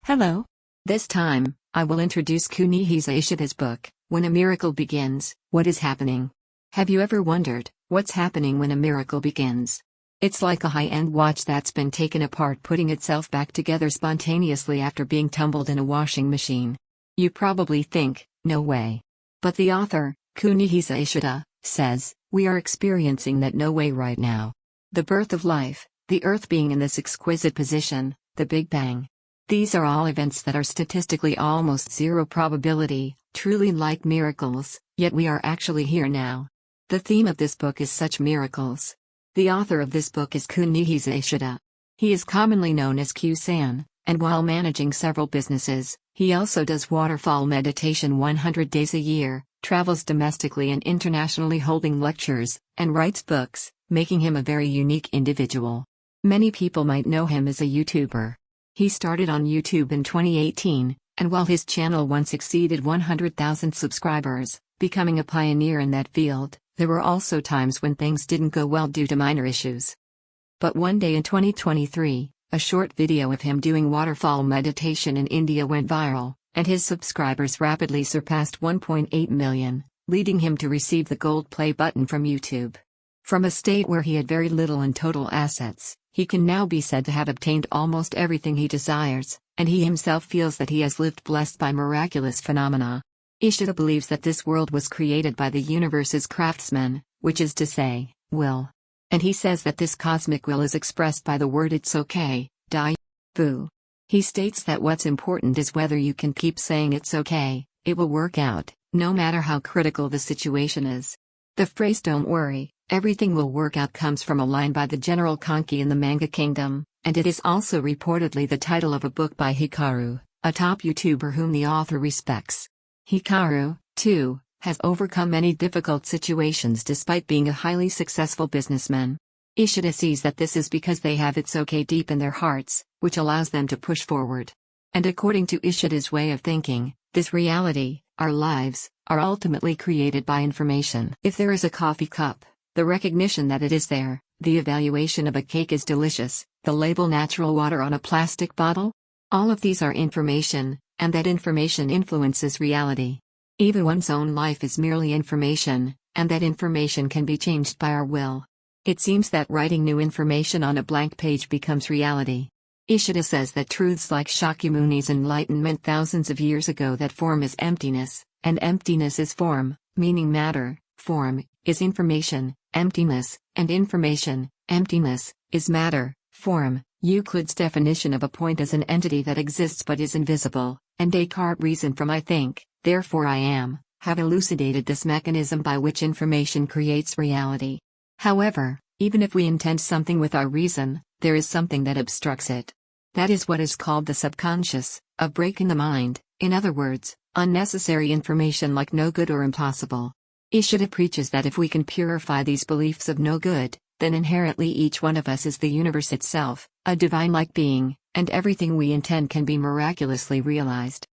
Hello. This time, I will introduce Kuji Ishida's book, When a Miracle Begins, What is Happening? Have you ever wondered, what's happening when a miracle begins? It's like a high-end watch that's been taken apart putting itself back together spontaneously after being tumbled in a washing machine. You probably think, no way. But the author, Kuji Ishida, says, we are experiencing that no way right now. The birth of life, the Earth being in this exquisite position, the Big Bang. These are all events that are statistically almost zero probability, truly like miracles, yet we are actually here now. The theme of this book is such miracles. The author of this book is Kuji Ishida. He is commonly known as Q-san, and while managing several businesses, he also does waterfall meditation 100 days a year, travels domestically and internationally holding lectures, and writes books, making him a very unique individual. Many people might know him as a YouTuber. He started on YouTube in 2018, and while his channel once exceeded 100,000 subscribers, becoming a pioneer in that field, there were also times when things didn't go well due to minor issues. But one day in 2023, a short video of him doing waterfall meditation in India went viral, and his subscribers rapidly surpassed 1.8 million, leading him to receive the gold play button from YouTube. From a state where he had very little in total assets, he can now be said to have obtained almost everything he desires, and he himself feels that he has lived blessed by miraculous phenomena. Ishida believes that this world was created by the universe's craftsman, which is to say, will. And he says that this cosmic will is expressed by the word "it's okay, die, boo." He states that what's important is whether you can keep saying it's okay, it will work out, no matter how critical the situation is. The phrase "don't worry, everything will work out" comes from a line by the General Kanki in the manga kingdom, and it is also reportedly the title of a book by Hikaru, a top YouTuber whom the author respects. Hikaru, too, has overcome many difficult situations despite being a highly successful businessman. Ishida sees that this is because they have "it's okay" deep in their hearts, which allows them to push forward. And according to Ishida's way of thinking, this reality, our lives, are ultimately created by information. If there is a coffee cup, the recognition that it is there, the evaluation of a cake is delicious, the label natural water on a plastic bottle. All of these are information, and that information influences reality. Even one's own life is merely information, and that information can be changed by our will. It seems that writing new information on a blank page becomes reality. Ishida says that truths like Shakyamuni's enlightenment thousands of years ago, that form is emptiness, and emptiness is form, meaning matter, form, is information, emptiness, and information, emptiness, is matter, form. Euclid's definition of a point as an entity that exists but is invisible, and Descartes' reason from "I think, therefore I am," have elucidated this mechanism by which information creates reality. However, even if we intend something with our reason, there is something that obstructs it. That is what is called the subconscious, a break in the mind, in other words, unnecessary information like no good or impossible. Ishida preaches that if we can purify these beliefs of no good, then inherently each one of us is the universe itself, a divine-like being, and everything we intend can be miraculously realized.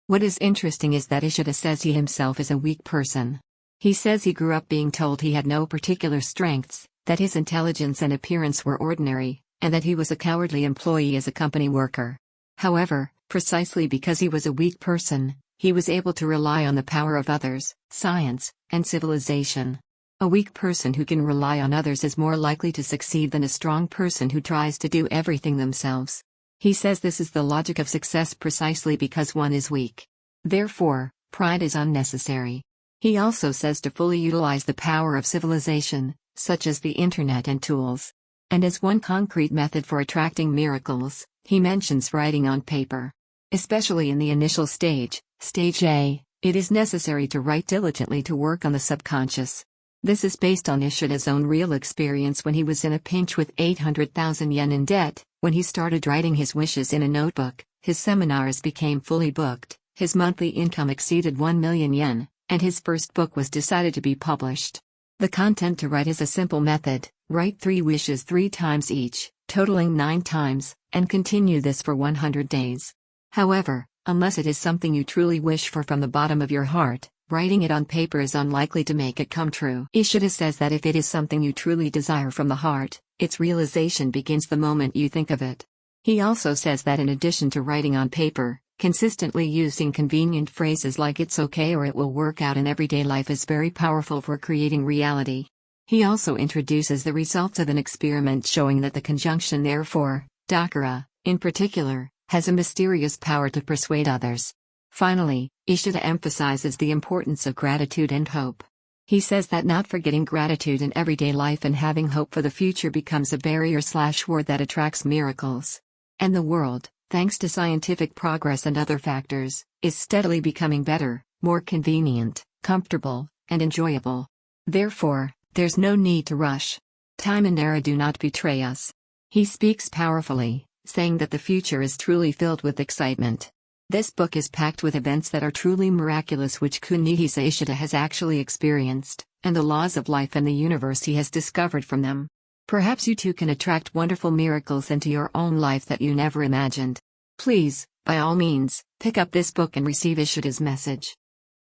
What is interesting is that Ishida says he himself is a weak person. He says he grew up being told he had no particular strengths, that his intelligence and appearance were ordinary, and that he was a cowardly employee as a company worker. However, precisely because he was a weak person, he was able to rely on the power of others, science, and civilization. A weak person who can rely on others is more likely to succeed than a strong person who tries to do everything themselves. He says this is the logic of success precisely because one is weak. Therefore, pride is unnecessary. He also says to fully utilize the power of civilization, such as the internet and tools. And as one concrete method for attracting miracles, he mentions writing on paper. Especially in the initial stage, stage A, it is necessary to write diligently to work on the subconscious. This is based on Ishida's own real experience when he was in a pinch with 800,000 yen in debt. When he started writing his wishes in a notebook, his seminars became fully booked, his monthly income exceeded 1 million yen, and his first book was decided to be published. The content to write is a simple method: write 3 wishes 3 times each, totaling 9 times, and continue this for 100 days. However, unless it is something you truly wish for from the bottom of your heart, writing it on paper is unlikely to make it come true. Ishida says that if it is something you truly desire from the heart, its realization begins the moment you think of it. He also says that in addition to writing on paper, consistently using convenient phrases like "it's okay" or "it will work out" in everyday life is very powerful for creating reality. He also introduces the results of an experiment showing that the conjunction therefore, dakara, in particular, has a mysterious power to persuade others. Finally, Ishida emphasizes the importance of gratitude and hope. He says that not forgetting gratitude in everyday life and having hope for the future becomes a barrier/word that attracts miracles. And the world, thanks to scientific progress and other factors, is steadily becoming better, more convenient, comfortable, and enjoyable. Therefore, there's no need to rush. Time and era do not betray us. He speaks powerfully, saying that the future is truly filled with excitement. This book is packed with events that are truly miraculous which Kuji Ishida has actually experienced, and the laws of life and the universe he has discovered from them. Perhaps you too can attract wonderful miracles into your own life that you never imagined. Please, by all means, pick up this book and receive Ishida's message.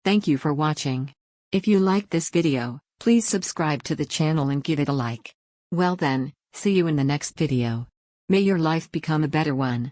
Thank you for watching. If you liked this video, please subscribe to the channel and give it a like. Well then, see you in the next video. May your life become a better one.